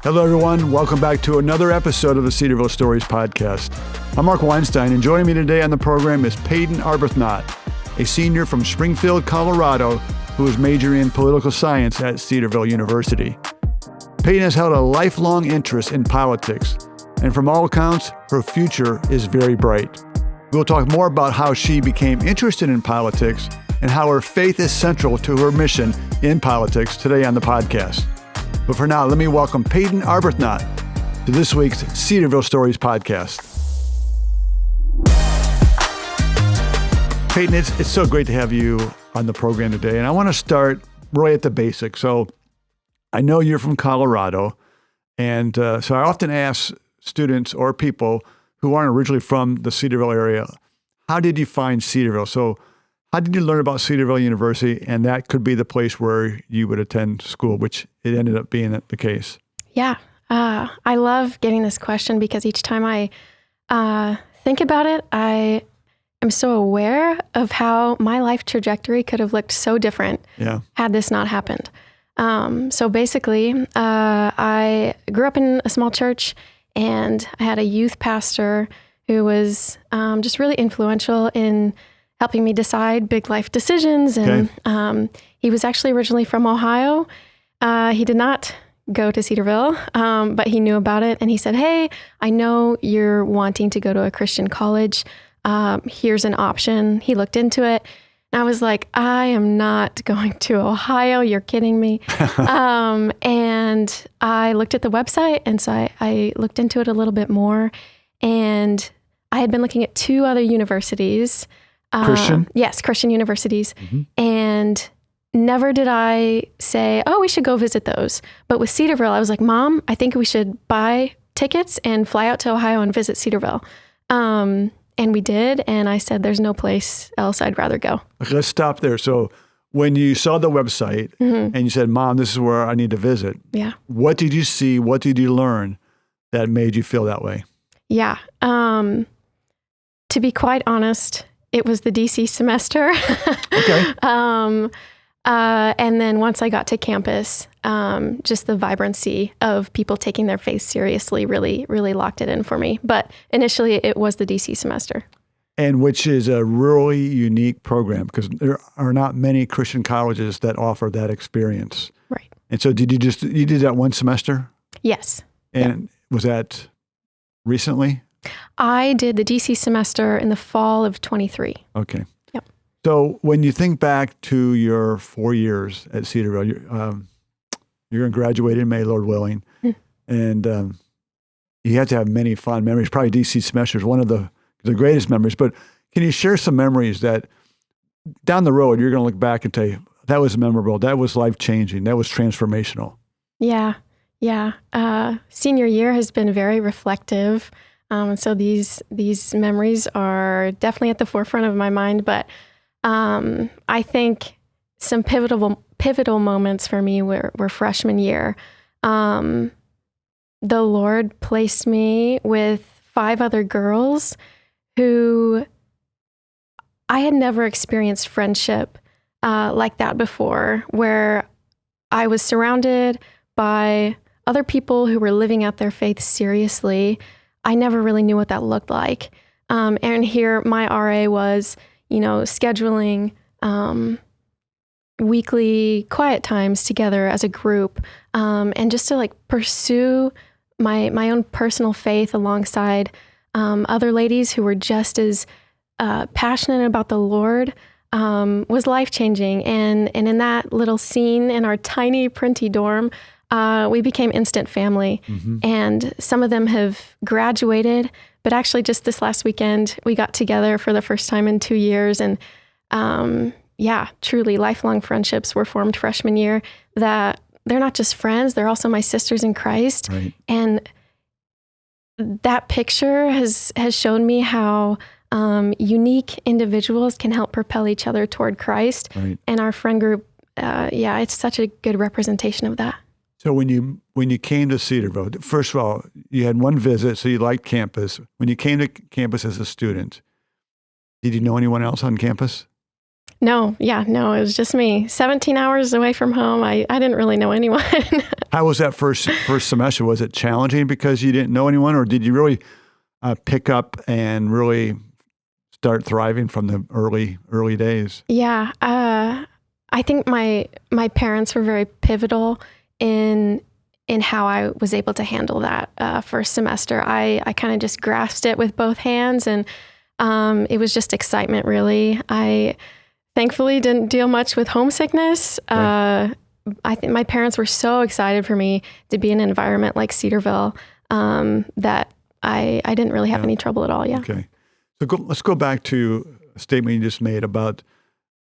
Hello, everyone. Welcome back to another episode of the Cedarville Stories podcast. I'm Mark Weinstein, and joining me today on the program is Payton Arbuthnot, a senior from Springfield, Colorado, who is majoring in political science at Cedarville University. Payton has held a lifelong interest in politics, and from all accounts, her future is very bright. We'll talk more about how she became interested in politics and how her faith is central to her mission in politics today on the podcast. But for now, let me welcome Payton Arbuthnot to this week's Cedarville Stories podcast. Payton, it's so great to have you on the program today. And I want to start right at the basics. So I know you're from Colorado. And so I often ask students or people who aren't originally from the Cedarville area, how did you find Cedarville? So how did you learn about Cedarville University? And that could be the place where you would attend school, which it ended up being the case. Yeah. I love getting this question because each time I think about it, I am so aware of how my life trajectory could have looked so different had this not happened. So basically, I grew up in a small church, and I had a youth pastor who was just really influential in helping me decide big life decisions. And he was actually originally from Ohio. He did not go to Cedarville, but he knew about it. And he said, "Hey, I know you're wanting to go to a Christian college. Here's an option." He looked into it. And I was like, I am not going to Ohio. You're kidding me. And I looked at the website. And so I looked into it a little bit more. And I had been looking at two other universities. Christian? Yes, Christian universities. Mm-hmm. And never did I say, oh, we should go visit those. But with Cedarville, I was like, Mom, I think we should buy tickets and fly out to Ohio and visit Cedarville. And we did. And I said, there's no place else I'd rather go. Okay, let's stop there. So when you saw the website and you said, Mom, this is where I need to visit. Yeah. What did you see? What did you learn that made you feel that way? Yeah. To be quite honest, it was the DC semester. Okay. And then once I got to campus, just the vibrancy of people taking their faith seriously really, really locked it in for me. But initially, it was the DC semester. And which is a really unique program because there are not many Christian colleges that offer that experience. Right. And so you did that one semester? Yes. And was that recently? I did the DC semester in the fall of 23. Okay. Yep. So when you think back to your 4 years at Cedarville, you're going to graduate in May, Lord willing, and you have to have many fond memories. Probably DC semester is one of the greatest memories. But can you share some memories that down the road you're going to look back and say, that was memorable, that was life-changing, that was transformational? Yeah. Senior year has been very reflective. So these memories are definitely at the forefront of my mind, but I think some pivotal moments for me were freshman year. The Lord placed me with 5 other girls who I had never experienced friendship like that before, where I was surrounded by other people who were living out their faith seriously. I never really knew what that looked like. And here my RA was, scheduling weekly quiet times together as a group, and just to pursue my own personal faith alongside other ladies who were just as passionate about the Lord was life-changing. And in that little scene in our tiny, printy dorm, we became instant family. Mm-hmm. And some of them have graduated, but actually just this last weekend, we got together for the first time in 2 years. And truly lifelong friendships were formed freshman year that they're not just friends, they're also my sisters in Christ. Right. And that picture has shown me how unique individuals can help propel each other toward Christ. Right. And our friend group, it's such a good representation of that. So when you came to Cedarville, first of all, you had one visit, so you liked campus. When you came to campus as a student, did you know anyone else on campus? No, it was just me. 17 hours away from home. I didn't really know anyone. How was that first semester? Was it challenging because you didn't know anyone, or did you really pick up and really start thriving from the early days? Yeah, I think my parents were very pivotal in how I was able to handle that first semester. I kind of just grasped it with both hands, and it was just excitement, really. I thankfully didn't deal much with homesickness. Right. I think my parents were so excited for me to be in an environment like Cedarville that I didn't really have any trouble at all. Yeah. Okay. So let's go back to a statement you just made about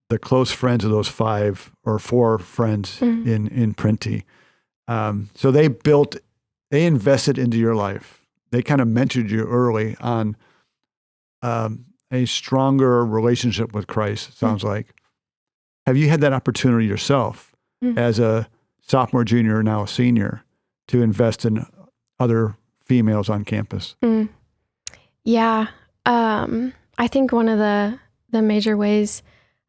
the close friends of those 5 or 4 friends in Printy. So they invested into your life. They kind of mentored you early on a stronger relationship with Christ, it sounds like. Have you had that opportunity yourself as a sophomore, junior, now a senior, to invest in other females on campus? Yeah. I think one of the major ways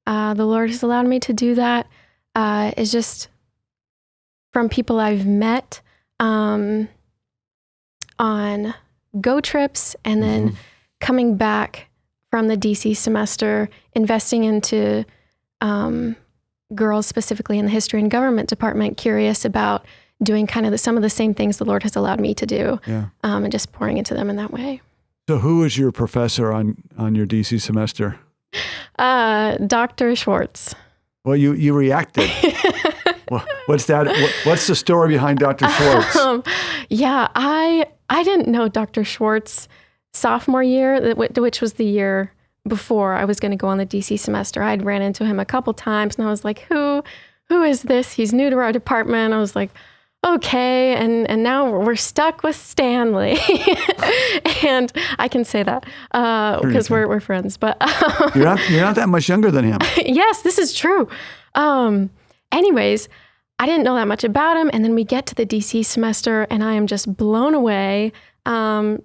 the Lord has allowed me to do that is just from people I've met on go trips, and then coming back from the DC semester, investing into girls specifically in the history and government department, curious about doing kind of some of the same things the Lord has allowed me to do, and just pouring into them in that way. So who was your professor on your DC semester? Dr. Schwartz. Well, you reacted. Well, what's that? What's the story behind Dr. Schwartz? Yeah, I didn't know Dr. Schwartz sophomore year, which was the year before I was going to go on the DC semester. I'd ran into him a couple times, and I was like, who is this? He's new to our department. I was like, okay, and now we're stuck with Stanley. And I can say that because we're friends. But you're not that much younger than him. Yes, this is true. Anyways, I didn't know that much about him, and then we get to the DC semester, and I am just blown away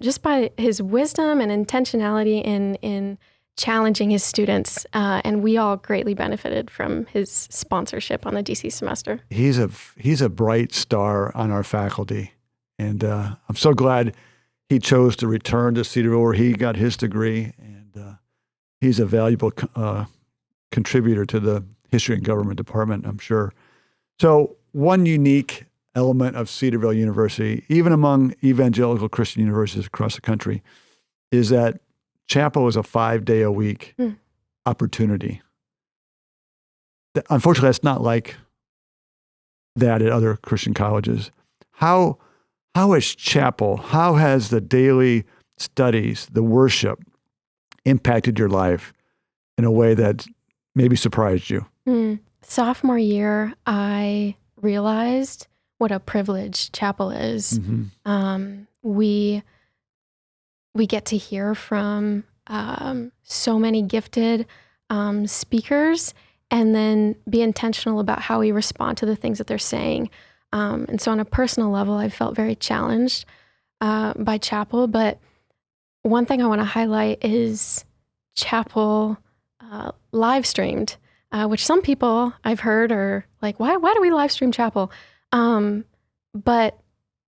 just by his wisdom and intentionality in challenging his students, and we all greatly benefited from his sponsorship on the DC semester. He's a bright star on our faculty, and I'm so glad he chose to return to Cedarville where he got his degree, and he's a valuable contributor to the history and government department, I'm sure. So one unique element of Cedarville University, even among evangelical Christian universities across the country, is that chapel is a 5-day-a-week opportunity. Unfortunately, that's not like that at other Christian colleges. How is chapel, how has the daily studies, the worship, impacted your life in a way that maybe surprised you? Sophomore year, I realized what a privilege chapel is. We get to hear from so many gifted speakers, and then be intentional about how we respond to the things that they're saying. And so on a personal level, I felt very challenged by chapel. But one thing I want to highlight is chapel live streamed, which some people I've heard are like, why do we live stream chapel? But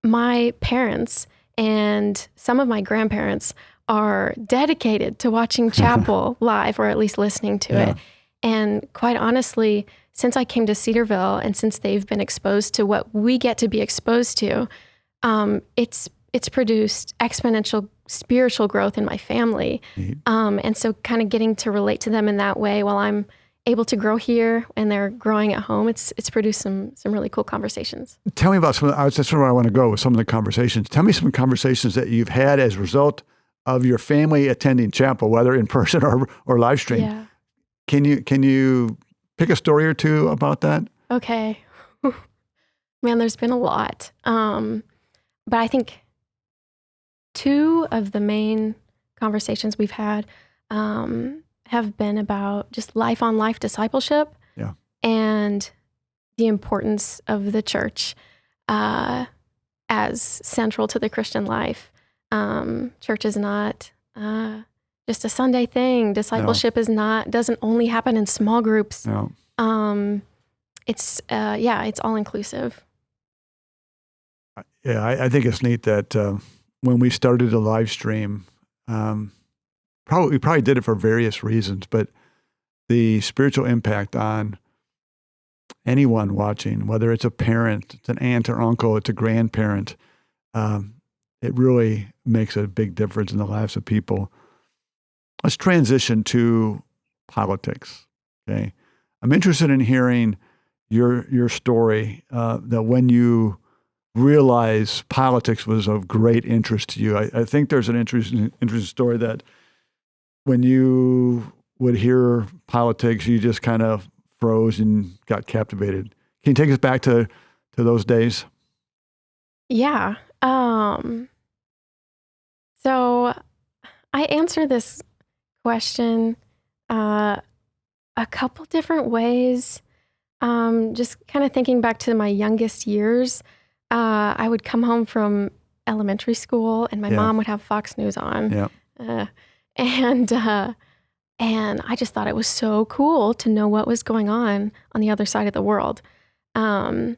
my parents and some of my grandparents are dedicated to watching chapel live, or at least listening to it. And quite honestly, since I came to Cedarville and since they've been exposed to what we get to be exposed to, it's produced exponential spiritual growth in my family. And so kind of getting to relate to them in that way while I'm able to grow here and they're growing at home, it's produced some really cool conversations. Tell me about that's where I want to go with some of the conversations. Tell me some conversations that you've had as a result of your family attending chapel, whether in person or live stream. Yeah. Can you pick a story or two about that? Okay. Man, there's been a lot. But I think 2 of the main conversations we've had have been about just life-on-life discipleship and the importance of the church as central to the Christian life. Church is not just a Sunday thing. Discipleship doesn't only happen in small groups. No. It's all inclusive. Yeah, I think it's neat that when we started the live stream, we probably did it for various reasons, but the spiritual impact on anyone watching, whether it's a parent, it's an aunt or uncle, it's a grandparent, it really makes a big difference in the lives of people. Let's transition to politics. Okay, I'm interested in hearing your story that when you realize politics was of great interest to you. I think there's an interesting story that when you would hear politics, you just kind of froze and got captivated. Can you take us back to those days? Yeah. So I answer this question a couple different ways. Just kind of thinking back to my youngest years, I would come home from elementary school and my mom would have Fox News on. Yeah. And I just thought it was so cool to know what was going on the other side of the world. And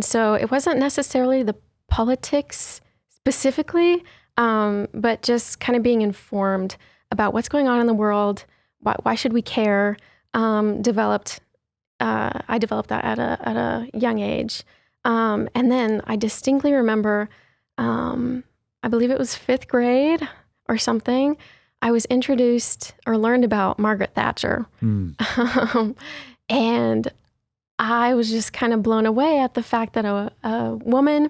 so it wasn't necessarily the politics specifically, but just kind of being informed about what's going on in the world. Why should we care? I developed that at a young age. And then I distinctly remember, I believe it was 5th grade or something, I was introduced or learned about Margaret Thatcher. And I was just kind of blown away at the fact that a woman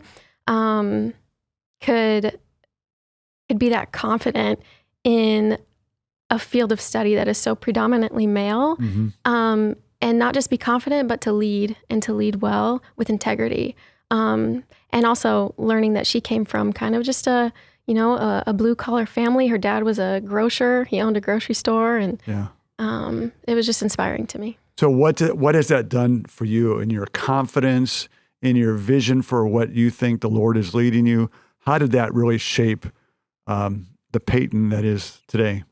could be that confident in a field of study that is so predominantly male. And not just be confident, but to lead well with integrity. And also learning that she came from kind of just a blue collar family. Her dad was a grocer. He owned a grocery store, and it was just inspiring to me. So what has that done for you in your confidence, in your vision for what you think the Lord is leading you? How did that really shape the Payton that is today?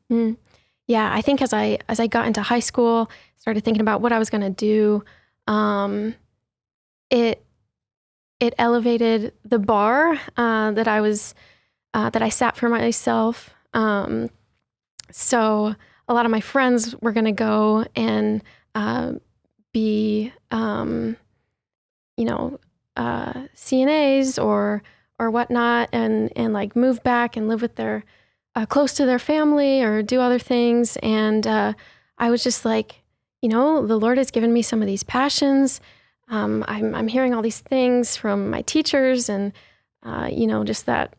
Yeah, I think as I got into high school, started thinking about what I was going to do, it elevated the bar that I set for myself. So a lot of my friends were going to go and be CNAs or whatnot, and like move back and live with their close to their family or do other things. And I was just like, the Lord has given me some of these passions. I'm hearing all these things from my teachers, and just that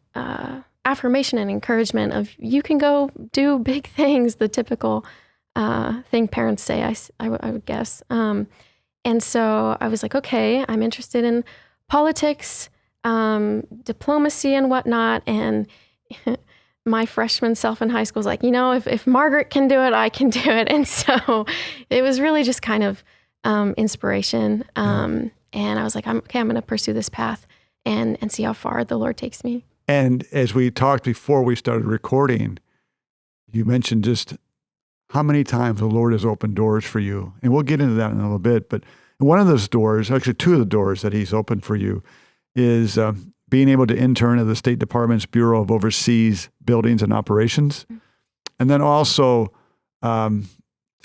affirmation and encouragement of you can go do big things, the typical thing parents say, I would guess. And so I was like, okay, I'm interested in politics, diplomacy and whatnot. And my freshman self in high school was like, if Margaret can do it, I can do it. And so it was really just kind of inspiration. And I was like, I'm going to pursue this path and see how far the Lord takes me. And as we talked before we started recording, you mentioned just how many times the Lord has opened doors for you. And we'll get into that in a little bit. But one of those doors, actually two of the doors that he's opened for you, is being able to intern at the State Department's Bureau of Overseas Buildings and Operations. And then also to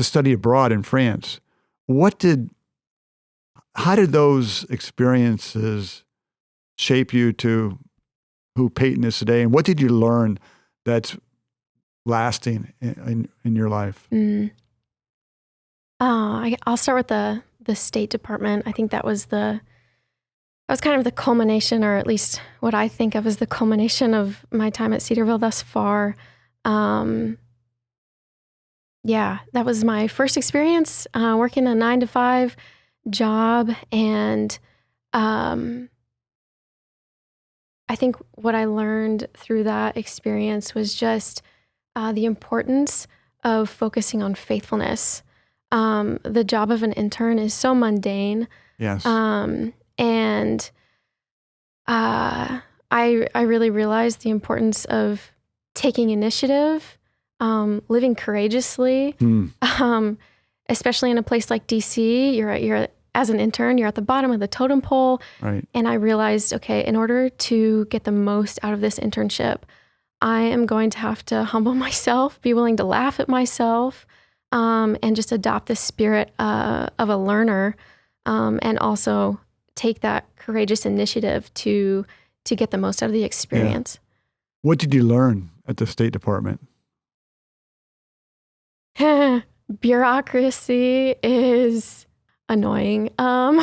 study abroad in France. How did those experiences shape you to who Payton is today? And what did you learn that's lasting in your life? I'll start with the State Department. I think that was kind of the culmination, or at least what I think of as the culmination of my time at Cedarville thus far. That was my first experience working a 9-to-5 job. And I think what I learned through that experience was just the importance of focusing on faithfulness. The job of an intern is so mundane. Yes. And I really realized the importance of taking initiative, living courageously, especially in a place like DC. You're as an intern, you're at the bottom of the totem pole. Right. And I realized, okay, in order to get the most out of this internship, I am going to have to humble myself, be willing to laugh at myself, and just adopt the spirit of a learner, and also take that courageous initiative to get the most out of the experience. Yeah. What did you learn at the State Department? Bureaucracy is annoying. And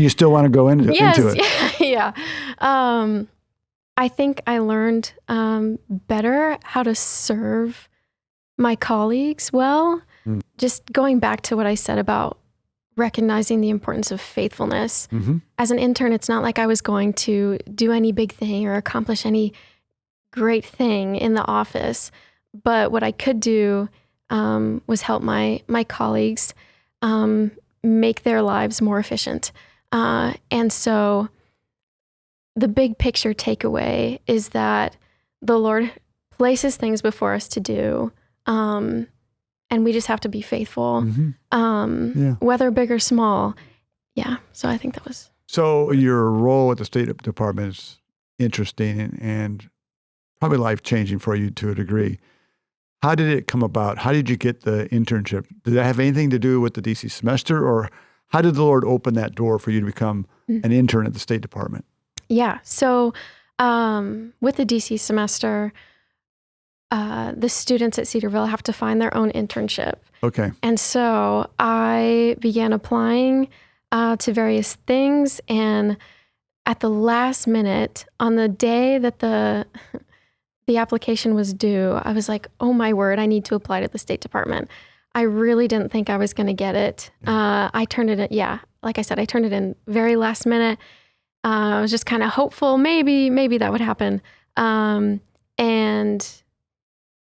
you still want to go into it? Yeah. I think I learned better how to serve my colleagues well. Just going back to what I said about recognizing the importance of faithfulness. Mm-hmm. As an intern, it's not like I was going to do any big thing or accomplish any great thing in the office. But what I could do was help my colleagues make their lives more efficient. And so the big picture takeaway is that the Lord places things before us to do, and we just have to be faithful, whether big or small. Yeah, so I think that was... So your role at the State Department is interesting and probably life-changing for you to a degree. How did it come about? How did you get the internship? Did that have anything to do with the DC semester, or how did the Lord open that door for you to become an intern at the State Department? Yeah, so with the DC semester, the students at Cedarville have to find their own internship. Okay. And so I began applying to various things, and at the last minute, on the day that the application was due, I was like, oh my word, I need to apply to the State Department. I really didn't think I was going to get it. I turned it in, like I said, I turned it in very last minute. I was just kind of hopeful, maybe that would happen. And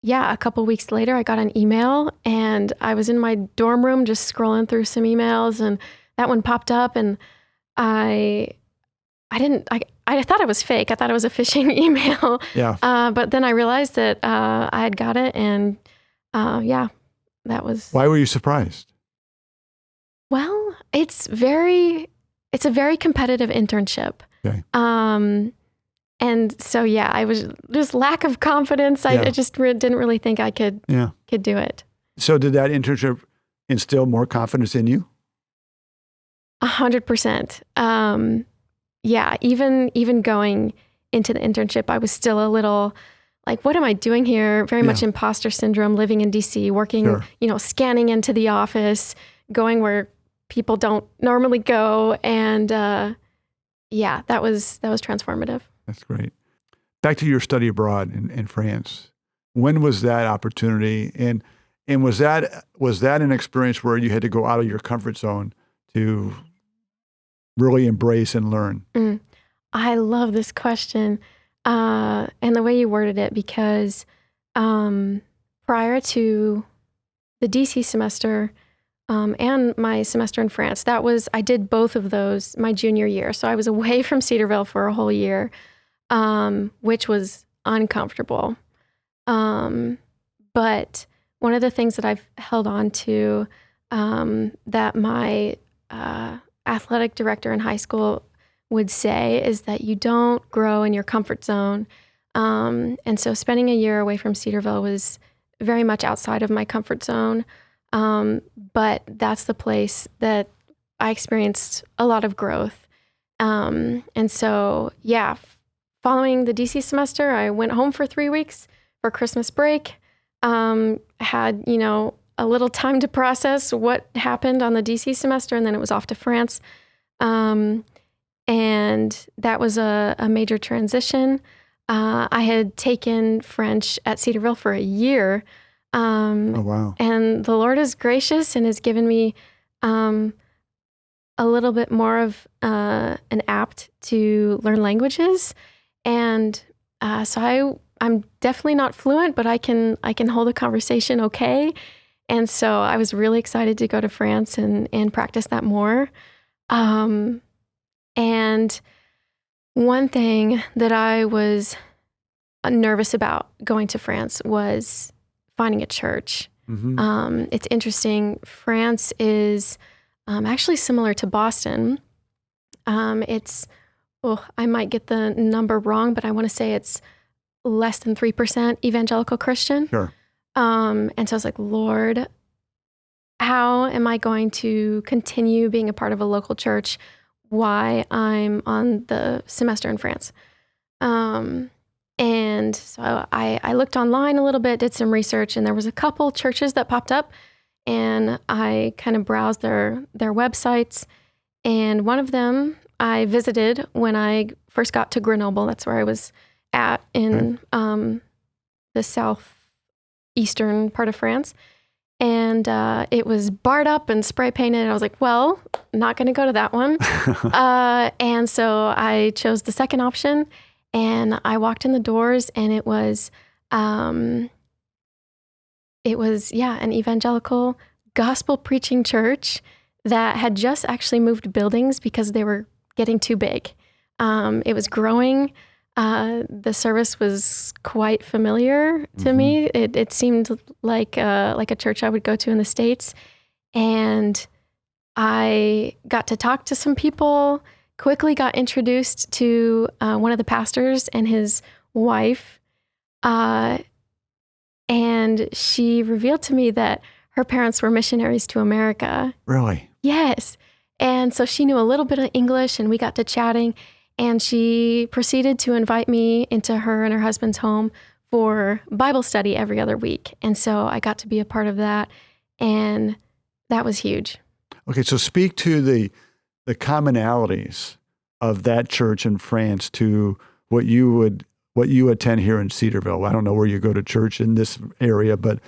a couple weeks later, I got an email, and I was in my dorm room just scrolling through some emails, and that one popped up, and I thought it was fake. I thought it was a phishing email. Yeah. But then I realized that I had got it, and that was... Why were you surprised? Well, it's a very competitive internship. Okay. And so, I was just lack of confidence. I just didn't really think I could do it. So did that internship instill more confidence in you? 100%. Even going into the internship, I was still a little like, what am I doing here? Very much imposter syndrome, living in DC, working, scanning into the office, going where people don't normally go. And that was transformative. That's great. Back to your study abroad in France. When was that opportunity? And was that an experience where you had to go out of your comfort zone to really embrace and learn? I love this question and the way you worded it, because prior to the DC semester and my semester in France, I did both of those my junior year. So I was away from Cedarville for a whole year, which was uncomfortable. But one of the things that I've held on to that my athletic director in high school would say is that you don't grow in your comfort zone. And so spending a year away from Cedarville was very much outside of my comfort zone. But that's the place that I experienced a lot of growth. And so, following the DC semester, I went home for 3 weeks for Christmas break. Had, a little time to process what happened on the DC semester, and then it was off to France. And that was a major transition. I had taken French at Cedarville for a year. Oh, wow. And the Lord is gracious and has given me a little bit more of an apt to learn languages. And so I'm definitely not fluent, but I can hold a conversation okay. And so I was really excited to go to France and practice that more. And one thing that I was nervous about going to France was finding a church. Mm-hmm. It's interesting. France is actually similar to Boston. It's, I might get the number wrong, but I want to say it's less than 3% evangelical Christian. Sure. And so I was like, Lord, how am I going to continue being a part of a local church while I'm on the semester in France? And so I looked online a little bit, did some research, and there was a couple churches that popped up, and I kind of browsed their websites. And one of them I visited when I first got to Grenoble. That's where I was at in the southeastern part of France. And it was barred up and spray painted. And I was like, well, not going to go to that one. And so I chose the second option. And I walked in the doors, and it was an evangelical gospel preaching church that had just actually moved buildings because they were getting too big. It was growing. The service was quite familiar to me. It seemed like a church I would go to in the States. And I got to talk to some people, quickly got introduced to one of the pastors and his wife. And she revealed to me that her parents were missionaries to America. Really? Yes. And so she knew a little bit of English, and we got to chatting. And she proceeded to invite me into her and her husband's home for Bible study every other week. And so I got to be a part of that. And that was huge. Okay, so speak to the commonalities of that church in France to what you attend here in Cedarville. I don't know where you go to church in this area, but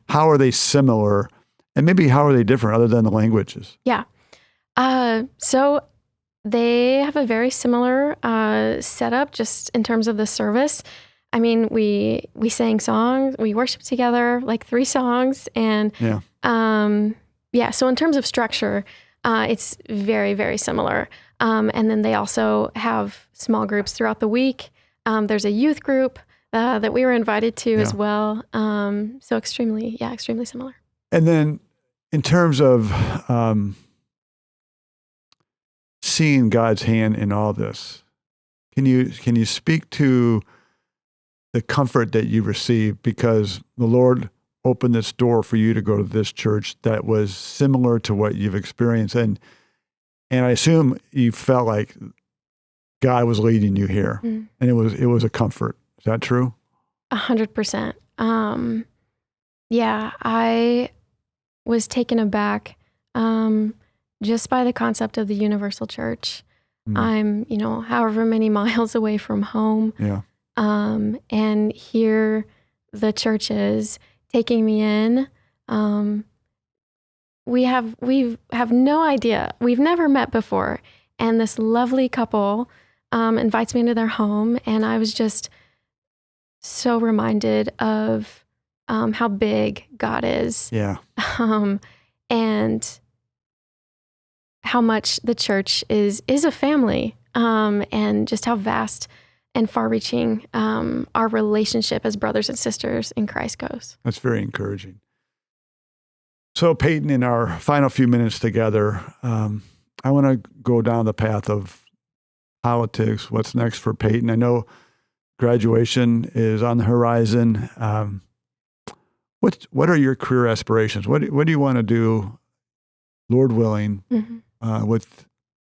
how are they similar? And maybe how are they different other than the languages? Yeah. So they have a very similar setup just in terms of the service. I mean, we sang songs, we worshiped together, like 3 songs. And so in terms of structure, it's very, very similar. And then they also have small groups throughout the week. There's a youth group that we were invited to as well. So extremely similar. And then in terms of seeing God's hand in all this, can you speak to the comfort that you received because the Lord opened this door for you to go to this church that was similar to what you've experienced, and I assume you felt like God was leading you here, and it was a comfort. Is that true? 100%. I was taken aback just by the concept of the universal church. I'm, however many miles away from home. Yeah. And here the church is taking me in. We have no idea. We've never met before. And this lovely couple invites me into their home. And I was just so reminded of how big God is. Yeah. And how much the church is a family, and just how vast and far-reaching our relationship as brothers and sisters in Christ goes. That's very encouraging. So, Payton, in our final few minutes together, I want to go down the path of politics. What's next for Payton? I know graduation is on the horizon. What are your career aspirations? What do you want to do, Lord willing, with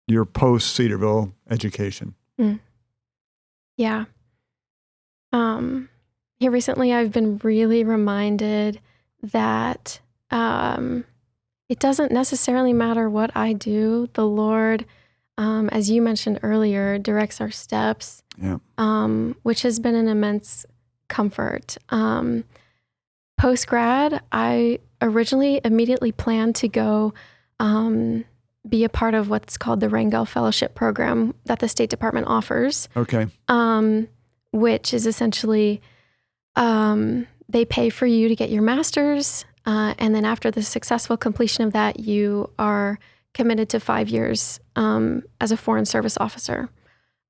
your post-Cedarville education? Yeah. Here recently, I've been really reminded that it doesn't necessarily matter what I do. The Lord, as you mentioned earlier, directs our steps, which has been an immense comfort. Post-grad, I originally immediately planned to go be a part of what's called the Rangel Fellowship Program that the State Department offers. Okay. Which is essentially they pay for you to get your master's, and then after the successful completion of that, you are committed to 5 years as a Foreign Service officer.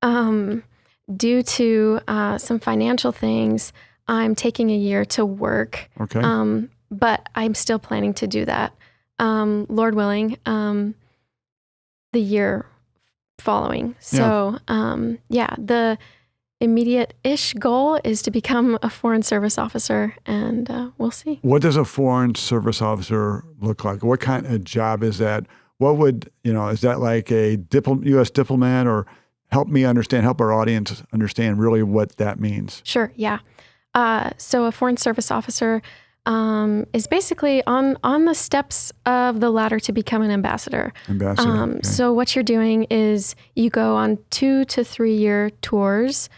Due to some financial things, I'm taking a year to work. Okay. But I'm still planning to do that, Lord willing. the year following. So, the immediate-ish goal is to become a Foreign Service Officer, and we'll see. What does a Foreign Service Officer look like? What kind of job is that? What would, is that like a U.S. diplomat, or help our audience understand really what that means? Sure, yeah. So a Foreign Service Officer is basically on the steps of the ladder to become an ambassador. Okay. So what you're doing is you go on 2 to 3 year tours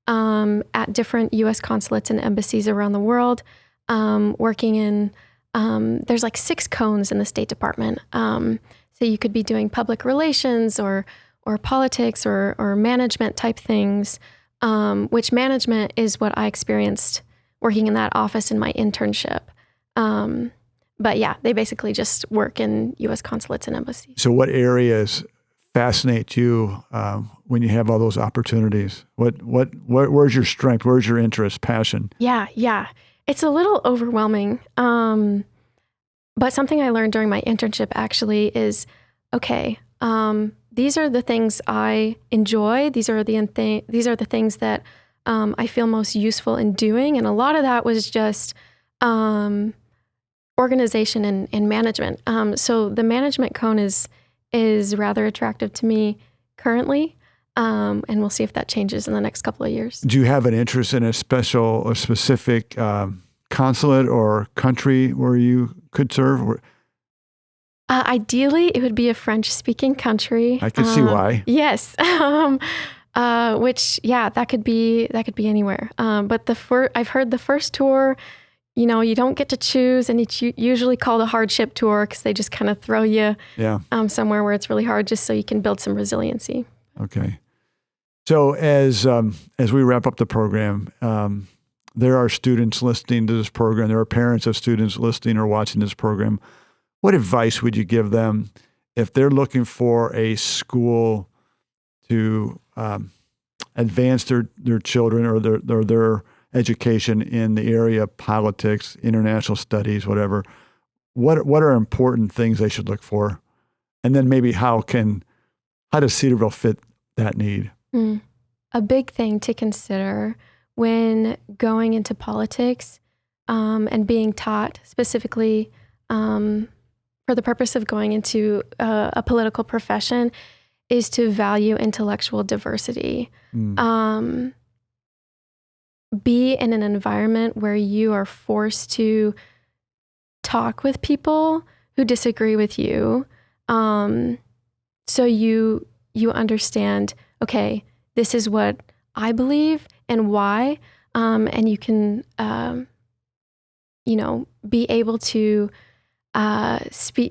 at different U.S. consulates and embassies around the world, working in, there's like 6 cones in the State Department. So you could be doing public relations or politics or management type things, which management is what I experienced working in that office in my internship. But yeah, they basically just work in U.S. consulates and embassies. So what areas fascinate you when you have all those opportunities? Where's your strength? Where's your interest, passion? Yeah. It's a little overwhelming. But something I learned during my internship actually is, okay, these are the things I enjoy. These are the things that I feel most useful in doing. And a lot of that was just organization and management. So the management cone is rather attractive to me currently. And we'll see if that changes in the next couple of years. Do you have an interest in a specific consulate or country where you could serve? Ideally, it would be a French-speaking country. I can see why. Yes. Which, that could be anywhere. But I've heard the first tour, you don't get to choose, and it's usually called a hardship tour because they just kind of throw you somewhere where it's really hard, just so you can build some resiliency. Okay. So as we wrap up the program, there are students listening to this program. There are parents of students listening or watching this program. What advice would you give them if they're looking for a school to advance their children or their education in the area of politics, international studies, whatever? What are important things they should look for? And then maybe how does Cedarville fit that need? A big thing to consider when going into politics and being taught specifically for the purpose of going into a political profession is to value intellectual diversity. Be in an environment where you are forced to talk with people who disagree with you, so you understand, okay, this is what I believe and why, and you can, be able to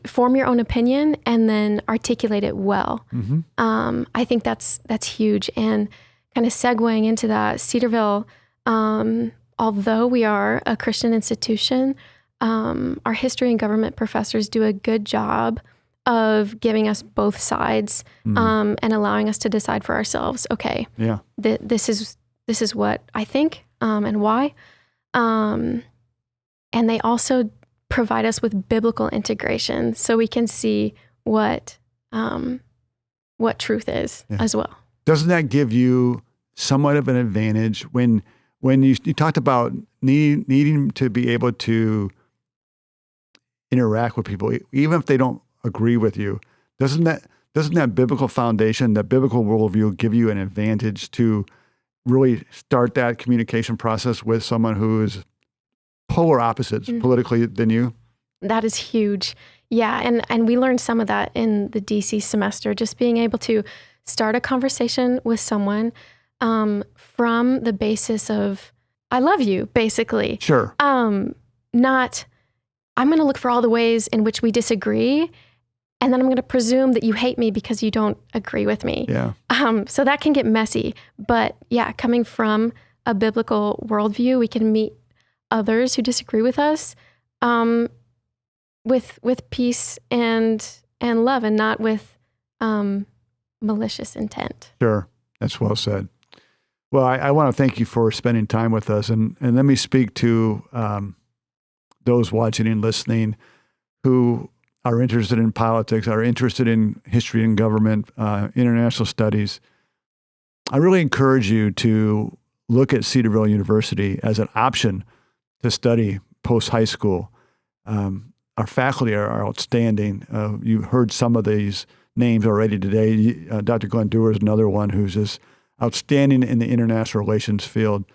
form your own opinion and then articulate it well. Mm-hmm. I think that's huge. And kind of segueing into that, Cedarville, although we are a Christian institution, our history and government professors do a good job of giving us both sides, and allowing us to decide for ourselves. Okay, this is what I think, and why. And they also provide us with biblical integration, so we can see what truth is as well. Doesn't that give you somewhat of an advantage when you talked about needing to be able to interact with people, even if they don't agree with you? Doesn't that biblical foundation, that biblical worldview, give you an advantage to really start that communication process with someone who is polar opposites politically than you? That is huge. Yeah, and we learned some of that in the DC semester, just being able to start a conversation with someone from the basis of, I love you, basically. Sure. Not, I'm going to look for all the ways in which we disagree, and then I'm going to presume that you hate me because you don't agree with me. Yeah. So that can get messy. But yeah, coming from a biblical worldview, we can meet others who disagree with us with peace and love, and not with malicious intent. Sure. That's well said. Well, I want to thank you for spending time with us. And let me speak to those watching and listening who are interested in politics, are interested in history and government, international studies, I really encourage you to look at Cedarville University as an option to study post-high school. Our faculty are outstanding. You heard some of these names already today. Dr. Glenn Dewar is another one who's just outstanding in the international relations field.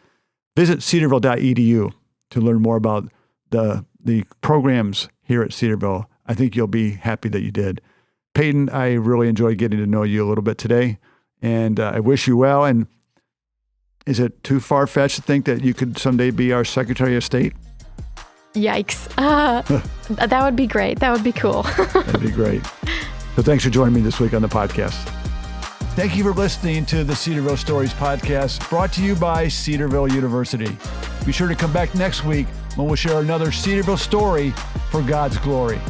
Visit cedarville.edu to learn more about the programs here at Cedarville. I think you'll be happy that you did. Payton, I really enjoyed getting to know you a little bit today, and I wish you well. And is it too far-fetched to think that you could someday be our Secretary of State? Yikes. That would be great. That would be cool. That'd be great. So thanks for joining me this week on the podcast. Thank you for listening to the Cedarville Stories podcast, brought to you by Cedarville University. Be sure to come back next week when we'll share another Cedarville story for God's glory.